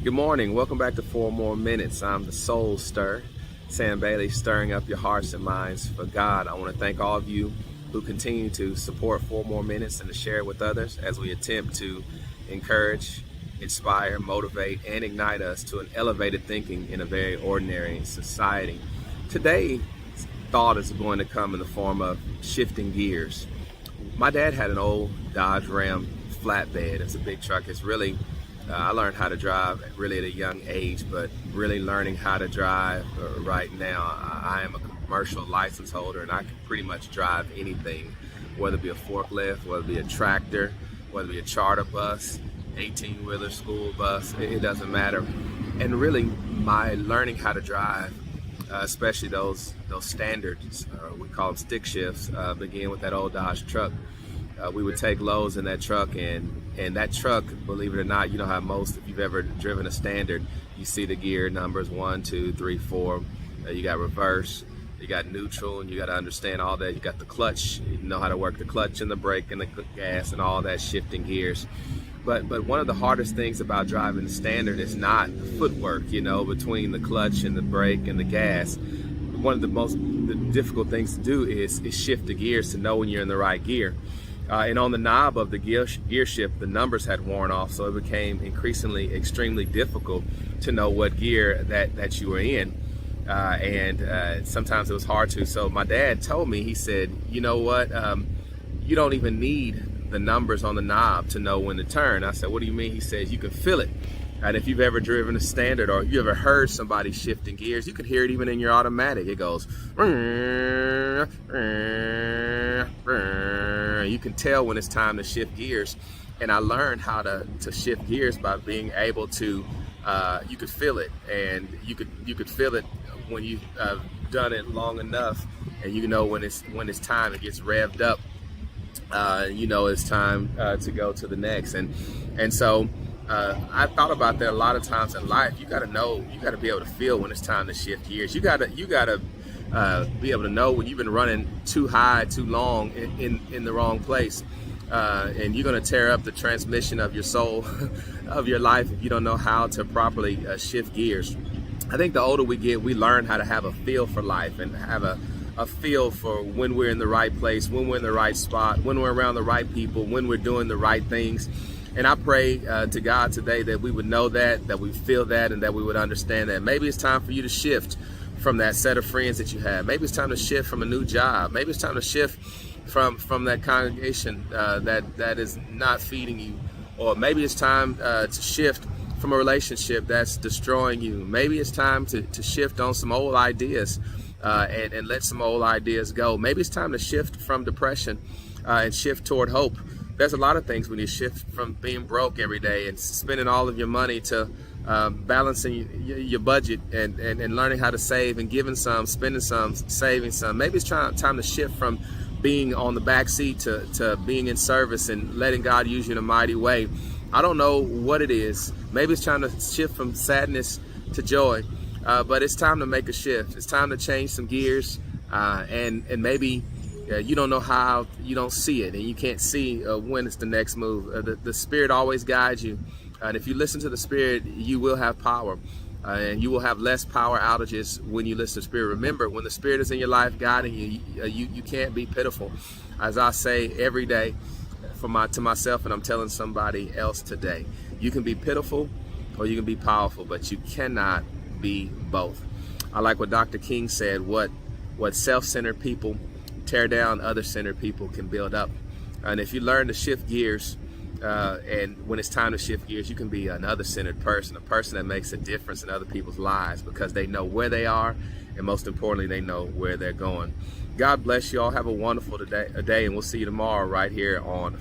Good morning. Welcome back to 4 More Minutes. I'm the Soul Stir, Sam Bailey, stirring up your hearts and minds for God. I want to thank all of you who continue to support 4 More Minutes and to share it with others as we attempt to encourage, inspire, motivate, and ignite us to an elevated thinking in a very ordinary society. Today's thought is going to come in the form of shifting gears. My dad had an old Dodge Ram flatbed. It's a big truck. I learned how to drive really at a young age, but really learning how to drive right now, I am a commercial license holder and I can pretty much drive anything, whether it be a forklift, whether it be a tractor, whether it be a charter bus, 18-wheeler school bus, it doesn't matter. And really my learning how to drive, especially those standards, we call them stick shifts, began with that old Dodge truck. We would take loads in that truck, and that truck, believe it or not, you know how most, if you've ever driven a standard, you see the gear numbers 1, 2, 3, 4. You got reverse, you got neutral, and you got to understand all that. You got the clutch, you know how to work the clutch and the brake and the gas and all that, shifting gears. But one of the hardest things about driving the standard is not the footwork, between the clutch and the brake and the gas. One of the difficult things to do is shift the gears to know when you're in the right gear. And on the knob of the gear shift, the numbers had worn off, so it became increasingly extremely difficult to know what gear that you were in. And sometimes it was hard to. So my dad told me, he said, you know what, you don't even need the numbers on the knob to know when to turn. I said, what do you mean? He says, you can feel it. And if you've ever driven a standard or you ever heard somebody shifting gears, you can hear it even in your automatic. It goes, you can tell when it's time to shift gears. And I learned how to shift gears by being able to, you could feel it, and you could feel it when you've done it long enough, and you know when it's time, it gets revved up. It's time to go to the next, and so I thought about that a lot of times in life. You got to be able to feel when it's time to shift gears. You got to be able to know when you've been running too high, too long in the wrong place, and you're going to tear up the transmission of your soul, of your life, if you don't know how to properly shift gears. I think the older we get, we learn how to have a feel for life and have a feel for when we're in the right place, when we're in the right spot, when we're around the right people, when we're doing the right things. And I pray to God today that we would know that we feel that, and that we would understand that maybe it's time for you to shift from that set of friends that you have. Maybe it's time to shift from a new job. Maybe it's time to shift from that congregation that is not feeding you. Or maybe it's time to shift from a relationship that's destroying you. Maybe it's time to shift on some old ideas and let some old ideas go. Maybe it's time to shift from depression and shift toward hope. There's a lot of things when you shift from being broke every day and spending all of your money to balancing your budget and learning how to save and giving some, spending some, saving some. Maybe it's time to shift from being on the back seat to being in service and letting God use you in a mighty way. I don't know what it is. Maybe it's time to shift from sadness to joy, but it's time to make a shift. It's time to change some gears, and maybe you don't know how, you don't see it, and you can't see when it's the next move. The Spirit always guides you, and if you listen to the Spirit, you will have power, and you will have less power outages when you listen to the Spirit. Remember, when the Spirit is in your life guiding you, you can't be pitiful. As I say every day to myself, and I'm telling somebody else today, you can be pitiful or you can be powerful, but you cannot be both. I like what Dr. King said, what self-centered people tear down, other-centered people can build up. And if you learn to shift gears, and when it's time to shift gears, you can be an other-centered person, a person that makes a difference in other people's lives because they know where they are, and most importantly, they know where they're going. God bless you all. Have a wonderful day, and we'll see you tomorrow right here on